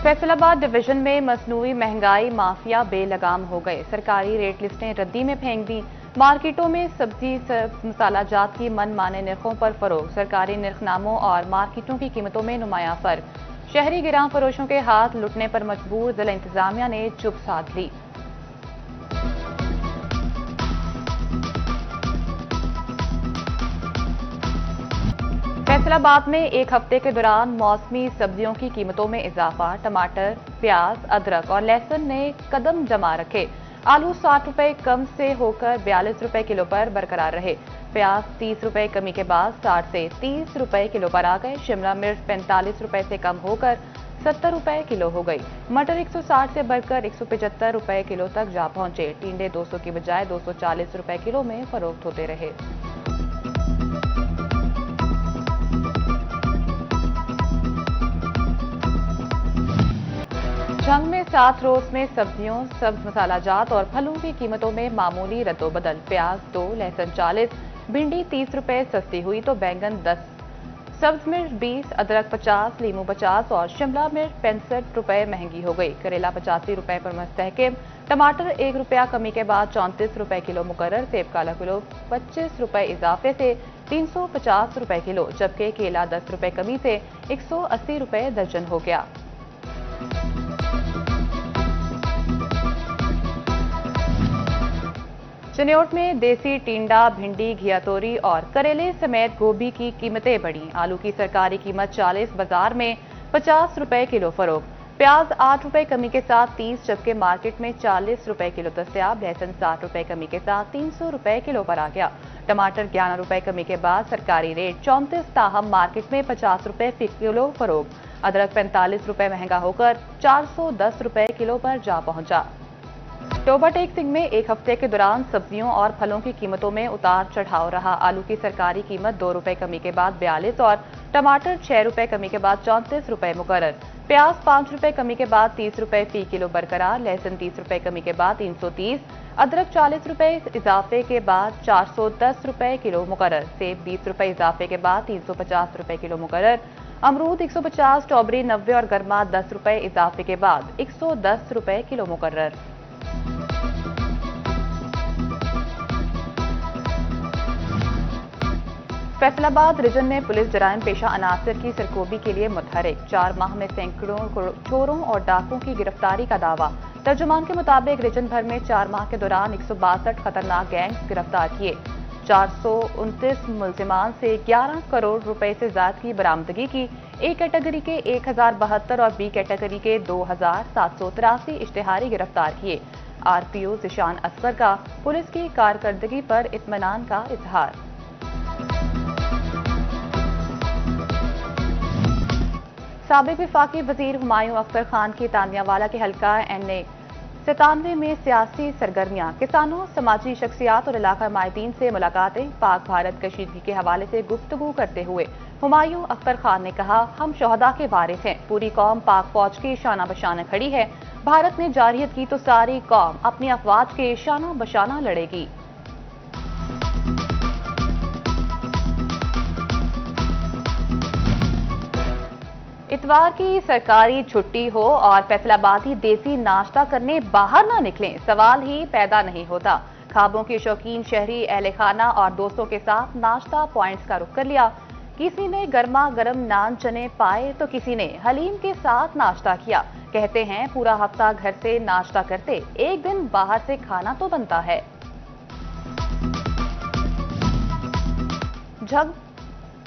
Faisalabad division में मसनूई महंगाई mafia बेलगाम हो गए। सरकारी रेट लिस्टें रद्दी में फेंक दी। मार्केटों में सब्जी मसाला जात की मनमाने निर्खों पर फरोख। सरकारी निर्खनामों और मार्केटों की कीमतों में नुमाया फर्क। शहरी गिरां फरोशों के हाथ लुटने पर मजबूर। जिला इंतजामिया ने चुप साध ली। फैसलाबाद में एक हफ्ते के दौरान मौसमी सब्जियों की कीमतों में इजाफा। टमाटर, प्याज, अदरक और लहसुन ने कदम जमा रखे। आलू 60 रुपए कम से होकर 42 रुपए किलो पर बरकरार रहे। प्याज 30 रुपए कमी के बाद 60 से 30 रुपए किलो पर आ गए। शिमला मिर्च 45 रुपए से कम होकर 70 रुपए किलो हो गई। मटर 160 से बढ़कर 175 रुपए किलो तक जा पहुंचे। टिंडे 200 की बजाय 240 रुपए किलो में फरोख्त होते रहे। जंग में 7 रोज में सब्जियों, सब्ज मसाला जात और फलों की कीमतों में मामूली रद्दोबदल। प्याज 2, लहसुन 40, भिंडी 30 रुपए सस्ती हुई तो बैंगन 10, सब्ज मिर्च 20, अदरक 50, लीमू 50 और शिमला मिर्च 65 रुपए महंगी हो गई। करेला 85 रुपए पर मुस्तहकम। टमाटर 1 रुपया कमी के बाद 34 रुपए किलो मुकर्रर। सेब काला किलो 25 रुपए इजाफे से 350 रुपए किलो, जबकि केला 10 रुपए कमी से 180 रुपए दर्जन हो गया। चिन्योट में देसी टिंडा, भिंडी, घियातोरी और करेले समेत गोभी की कीमतें बढ़ी। आलू की सरकारी कीमत 40, बाजार में 50 रुपए किलो फरोख्त। प्याज 8 रुपए कमी के साथ 30, जबकि मार्केट में 40 रुपए किलो दस्तयाब। लहसुन 60 रुपए कमी के साथ 300 रुपए किलो पर आ गया। टमाटर 11 रुपए कमी के बाद सरकारी रेट 34, ताहम मार्केट में 50 रुपए फी किलो फरोख्त। अदरक 45 रुपए महंगा होकर 410 रुपए किलो पर जा पहुंचा। टोबा टेक सिंह में एक हफ्ते के दौरान सब्जियों और फलों की कीमतों में उतार चढ़ाव रहा। आलू की सरकारी कीमत 2 रुपए कमी के बाद 42 और टमाटर 6 रुपए कमी के बाद 34 रुपए मुकर्रर। प्याज 5 रुपए कमी के बाद 30 रुपए फी किलो बरकरार। लहसुन 30 रुपए कमी के बाद 330, अदरक 40 रुपए इजाफे के बाद 410 रुपए किलो मुकर्रर। सेब 20 रुपए इजाफे के बाद 350 रुपए किलो मुकर्रर। अमरूद 150, स्ट्रॉबेरी 90 और गर्मा 10 रुपए इजाफे के बाद 110 रुपए किलो मुकर्रर। फैसलाबाद रीजन में पुलिस जराइम पेशा अनासर की सरकोबी के लिए मुतहरिक। 4 माह में सैकड़ों चोरों और डाकुओं की गिरफ्तारी का दावा। तर्जुमान के मुताबिक रीजन भर में 4 माह के दौरान 162 खतरनाक गैंग्स गिरफ्तार किए। 429 मुलजिमान से 11 करोड़ रुपए से ज्यादा की बरामदगी की। ए कैटेगरी के 1072 और बी कैटेगरी के 2783 इश्तेहारी गिरफ्तार किए। आरपीओ जिशान असगर का पुलिस की कारकर्दगी पर इत्मीनान का इजहार। साबिक वफाकी वजीर हुमायूं अख्तर खान की तानियावाला के हल्का NA 97 में सियासी सरगर्मियां, किसानों, समाजी शख्सियात और इलाका माहिदीन से मुलाकातें। पाक भारत कशीदगी के हवाले से गुफ्तगू करते हुए हुमायूं अख्तर खान ने कहा, हम शोहदा के वारिस हैं। पूरी कौम पाक फौज के शाना बशाना खड़ी है। भारत ने जारहियत की तो सारी कौम अपनी अफवाज के शाना बशाना लड़ेगी। इतवार की सरकारी छुट्टी हो और फैसलाबादी देसी नाश्ता करने बाहर ना निकलें, सवाल ही पैदा नहीं होता। खाबों के शौकीन शहरी अहले खाना और दोस्तों के साथ नाश्ता पॉइंट्स का रुख कर लिया। किसी ने गर्मा गर्म नान चने पाए तो किसी ने हलीम के साथ नाश्ता किया। कहते हैं पूरा हफ्ता घर से नाश्ता करते, एक दिन बाहर से खाना तो बनता है। झग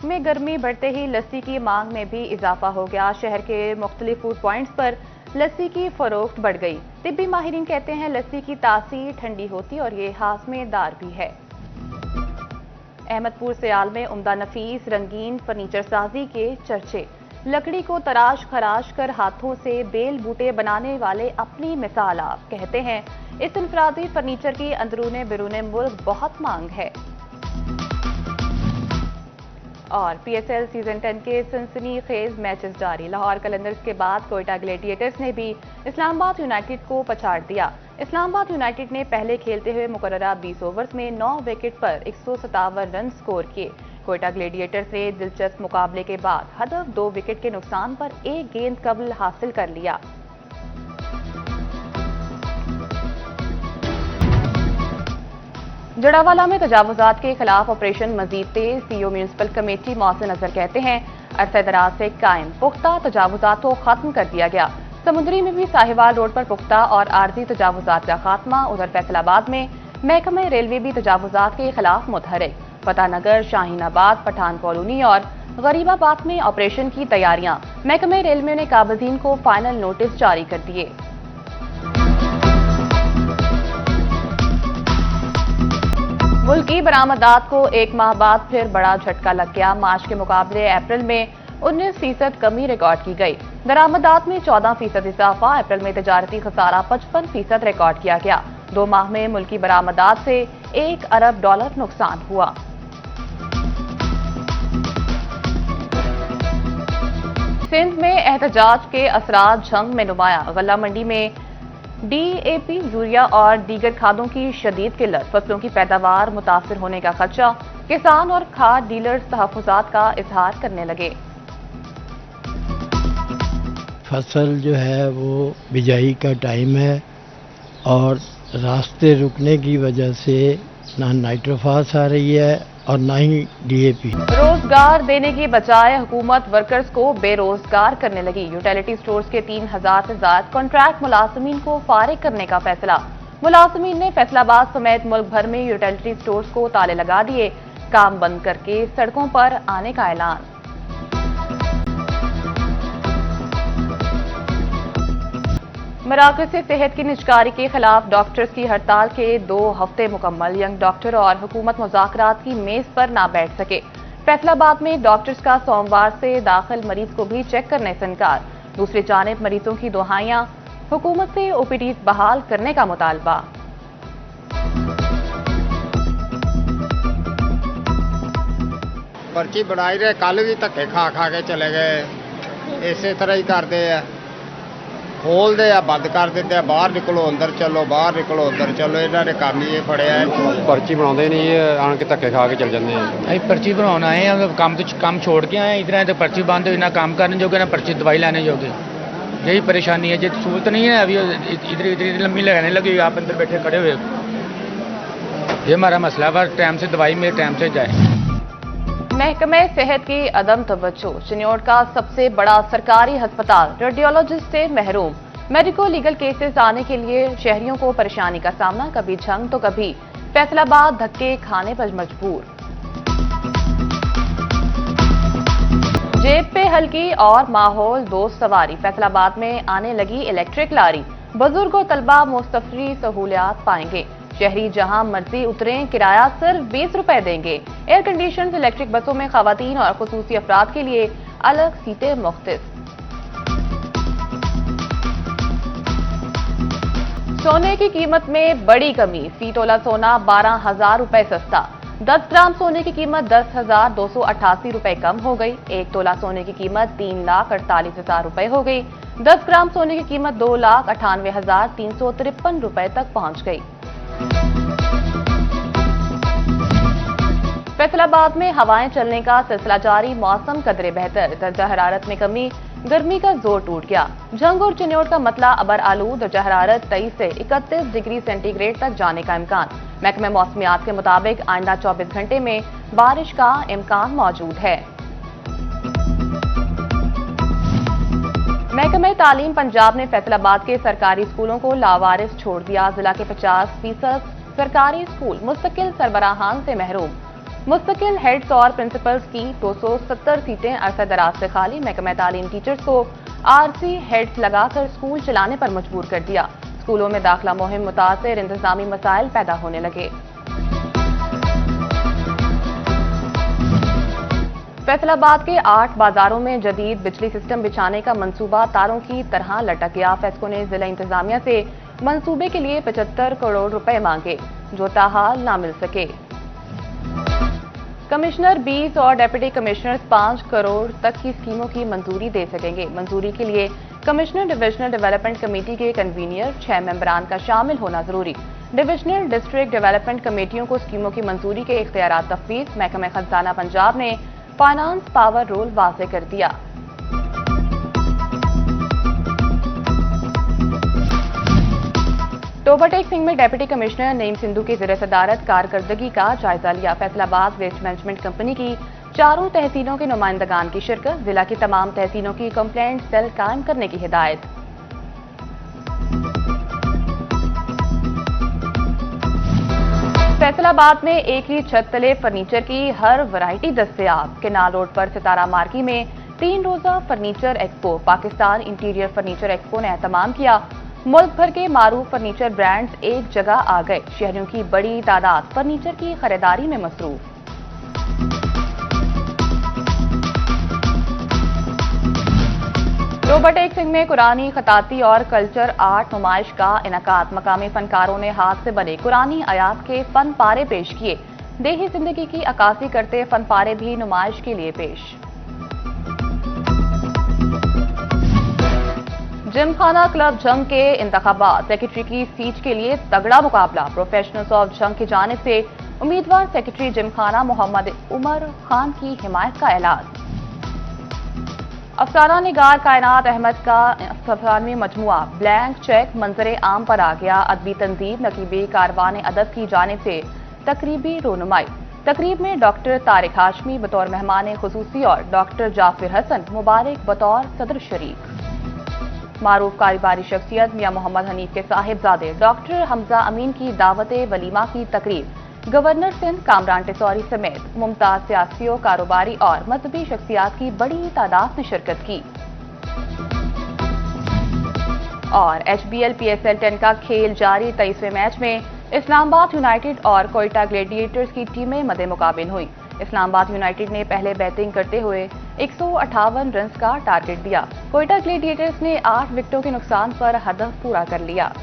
में गर्मी बढ़ते ही लस्सी की मांग में भी इजाफा हो गया। शहर के मुख्तलिफ फूड पॉइंट्स पर लस्सी की फरोख्त बढ़ गई। तिब्बी माहिरीन कहते हैं लस्सी की तासीर ठंडी होती और ये हाजमेदार भी है। अहमदपुर सयाल में उम्दा नफीस रंगीन फर्नीचर साजी के चर्चे। लकड़ी को तराश खराश कर हाथों से बेल बूटे बनाने वाले अपनी मिसाल आप। कहते हैं इस इनफरादी फर्नीचर की अंदरूने बिरूने मुल्क बहुत मांग है। और PSL सीजन 10 के सनसनीखेज मैचेस जारी। लाहौर कलंदर्स के बाद कोयटा ग्लेडिएटर्स ने भी इस्लामाबाद यूनाइटेड को पछाड़ दिया। इस्लामाबाद यूनाइटेड ने पहले खेलते हुए मुकर्ररा 20 ओवर्स में 9 विकेट पर 157 रन स्कोर किए। कोयटा ग्लेडिएटर से दिलचस्प मुकाबले के बाद हदफ 2 विकेट के नुकसान पर एक गेंद कबल हासिल कर लिया। जड़ावाला में तजावुजात के खिलाफ ऑपरेशन मजीद तेज। सीईओ म्यूनिसिपल कमेटी मौसम नजर कहते हैं अरसे दराज से कायम पुख्ता तजावुजात को खत्म कर दिया गया। समुद्री में भी साहिवाल रोड पर पुख्ता और आर्जी तजावुजात का खात्मा। उधर फैसलाबाद में महकमे रेलवे भी तजावुजात के खिलाफ मुतहरिक। फतेहनगर, शाहीनाबाद, पठान कॉलोनी और गरीबाबाद में ऑपरेशन की तैयारियां। महकमे रेलवे ने काबिजीन को फाइनल नोटिस जारी कर दिए। मुल्की बरामदात को एक माह बाद फिर बड़ा झटका लग गया। मार्च के मुकाबले अप्रैल में 19% कमी रिकॉर्ड की गई। दरामदात में 14% इजाफा। अप्रैल में तजारती खसारा 55% रिकॉर्ड किया गया। 2 माह में मुल्की बरामदात से $1 अरब नुकसान हुआ। सिंध में एहतजाज के असरात झंग में नुमाया। गल्ला मंडी में डीएपी, यूरिया और दीगर खादों की शदीद किल्लत। फसलों की पैदावार मुतासिर होने का खदशा। किसान और खाद डीलर्स तहफ्फुजात का इजहार करने लगे। फसल जो है वो बिजाई का टाइम है और रास्ते रुकने की वजह से ना नाइट्रोफास आ रही है और ना ही डीएपी। रोजगार देने की बजाय हुकूमत वर्कर्स को बेरोजगार करने लगी। यूटिलिटी स्टोर्स के 3000 से ज्यादा कॉन्ट्रैक्ट मुलाजमीन को फारिग करने का फैसला। मुलाजमीन ने फैसलाबाद समेत मुल्क भर में यूटिलिटी स्टोर्स को ताले लगा दिए। काम बंद करके सड़कों पर आने का ऐलान। मराकज़ से सेहत की निजकारी के खिलाफ डॉक्टर्स की हड़ताल के 2 हफ्ते मुकम्मल। यंग डॉक्टर और हुकूमत मुज़ाकरात की मेज पर ना बैठ सके। फैसलाबाद में डॉक्टर्स का सोमवार से दाखिल मरीज को भी चेक करने से इनकार। दूसरी जानिब मरीजों की दुहाइयां, हुकूमत से ओपीडी बहाल करने का मुतालबा। पर्ची बनाई रहे, कल भी धक्के खा के चले गए। इसे तरह ही करते हैं, खोलते हैं, बंद कर देते हैं। बाहर निकलो अंदर चलो, बाहर निकलो अंदर चलो। इन्होंने काम ही फड़िया है। पर्ची बनाते नहीं आन के धक्के खा के चल जाते हैं। अभी पर्ची बनाना आए हैं, काम छोड़ के आए। इधर आए तो पर्ची बंद हुई, ना काम करने जोगे ना पर्ची दवाई लाने जोगे। यही परेशानी है। जो सहूलत नहीं है अभी इधर इधर लंबी लगाने लगी। आप अंदर बैठे खड़े हुए, ये हमारा मसला है। टाइम से दवाई मेरे टाइम से जाए। महकमे सेहत की अदम तवज्जो। चिन्योट का सबसे बड़ा सरकारी अस्पताल रेडियोलॉजिस्ट से महरूम। मेडिको लीगल केसेस आने के लिए शहरियों को परेशानी का सामना। कभी झंग तो कभी फैसलाबाद धक्के खाने पर मजबूर। जेब पे हल्की और माहौल दोस्त सवारी। फैसलाबाद में आने लगी इलेक्ट्रिक लारी। बुजुर्ग और तलबा मुस्तफरी सहूलियात पाएंगे। शहरी जहां मर्जी उतरें, किराया सिर्फ 20 रुपए देंगे। एयर कंडीशन इलेक्ट्रिक बसों में खवातीन और खुसूसी अफराद के लिए अलग सीटें मुख्तस। सोने की कीमत में बड़ी कमी। फी तोला सोना 12,000 रुपए सस्ता। 10 ग्राम सोने की कीमत 10,288 रुपए कम हो गई। 1 तोला सोने की कीमत 3,48,000 रुपए हो गई। 10 ग्राम सोने की कीमत 2,98,353 रुपए तक पहुंच गई। फैसलाबाद में हवाएं चलने का सिलसिला जारी। मौसम कदरे बेहतर। दर्जा हरारत में कमी, गर्मी का जोर टूट गया। झंग और चिन्योट का मतला अबर आलू। दर्जा हरारत 23 से 31 डिग्री सेंटीग्रेड तक जाने का इम्कान। महकमे मौसमियात के मुताबिक आइंदा 24 घंटे में बारिश का इम्कान मौजूद है। महकमे तालीम पंजाब ने फैसलाबाद के सरकारी स्कूलों को लावारिस छोड़ दिया। जिला के 50% सरकारी स्कूल मुस्तकिल सरबराहान से महरूम। मुस्तकिल हेड्स और प्रिंसिपल्स की 270 सीटें अरसा दराज से खाली। महकमा तालीम टीचर्स को आरसी हेड्स लगाकर स्कूल चलाने पर मजबूर कर दिया। स्कूलों में दाखिला मुहिम मुतासिर, इंतजामी मसाइल पैदा होने लगे। फैसलाबाद के 8 बाजारों में जदीद बिजली सिस्टम बिछाने का मंसूबा तारों की तरह लटक गया। फेस्को ने जिला इंतजामिया से मंसूबे के लिए 75 करोड़ रुपए मांगे, जो ताहाल ना मिल सके। कमिश्नर 20 और डिप्टी कमिश्नर्स 5 करोड़ तक की स्कीमों की मंजूरी दे सकेंगे। मंजूरी के लिए कमिश्नर डिविजनल डेवलपमेंट कमेटी के कन्वीनियर 6 मेंबरान का शामिल होना जरूरी। डिविजनल डिस्ट्रिक्ट डेवलपमेंट कमेटियों को स्कीमों की मंजूरी के इख्तियारात तफवीज़। महकमा खजाना पंजाब ने फाइनेंस पावर रोल वाज़ेह कर दिया। टोबा-टेक सिंह में डिप्टी कमिश्नर नईम सिंधु की ज़ेर सदारत कारकर्दगी का जायजा लिया। फैसलाबाद वेस्ट मैनेजमेंट कंपनी की 4 तहसीलों के नुमाइंदगान की शिरकत। जिला की तमाम तहसीलों की कंप्लेंट सेल कायम करने की हिदायत। फैसलाबाद में एक ही छत तले फर्नीचर की हर वैरायटी दस्तयाब। केनाल रोड पर सितारा मार्की में 3 रोजा furniture expo. Pakistan interior furniture expo ने एहतमाम किया। मुल्क भर के मारूफ फर्नीचर ब्रांड्स एक जगह आ गए। शहरियों की बड़ी तादाद फर्नीचर की खरीदारी में मसरूफ। टोबा-टेक सिंह में कुरानी खताती और कल्चर आर्ट नुमाइश का इनकाद। मकामी फनकारों ने हाथ से बने कुरानी आयात के फन पारे पेश किए। देही जिंदगी की अक्कासी करते फन पारे भी नुमाइश के लिए पेश। जिमखाना क्लब जंग के इंतखाबात। सेक्रेटरी की सीट के लिए तगड़ा मुकाबला। प्रोफेशनल्स ऑफ जंग की जानिब से उम्मीदवार सेक्रेटरी जिमखाना मोहम्मद उमर खान की हिमायत का ऐलान। अफसाना निगार कायनात अहमद का 97वीं मजमुआ ब्लैंक चेक मंजरे आम पर आ गया। अदबी तंजीम नकीबी कारवान अदब की जानिब से तकरीबी रोनुमाई। तकरीब में डॉक्टर तारिक हाशमी बतौर मेहमान खुसूसी और डॉक्टर जाफिर हसन मुबारक बतौर सदर शरीक। मारूफ कारोबारी शख्सियत मियां मोहम्मद हनीफ के साहिबजादे डॉक्टर हमजा अमीन की दावत वलीमा की तकरीब। गवर्नर सिंध कामरान टिसौरी समेत मुमताज सियासियों, कारोबारी और मजहबी शख्सियात की बड़ी तादाद ने शिरकत की। और HBL PSL 10 का खेल जारी। 23वें मैच में इस्लामाबाद यूनाइटेड और कोयटा ग्लेडिएटर्स की टीमें मदे मुकाबिल हुई। इस्लामाबाद यूनाइटेड ने पहले बैटिंग करते हुए 158 रन का टारगेट दिया। कोयटा ग्लेडिएटर्स ने 8 विकेटों के नुकसान पर हदफ पूरा कर लिया।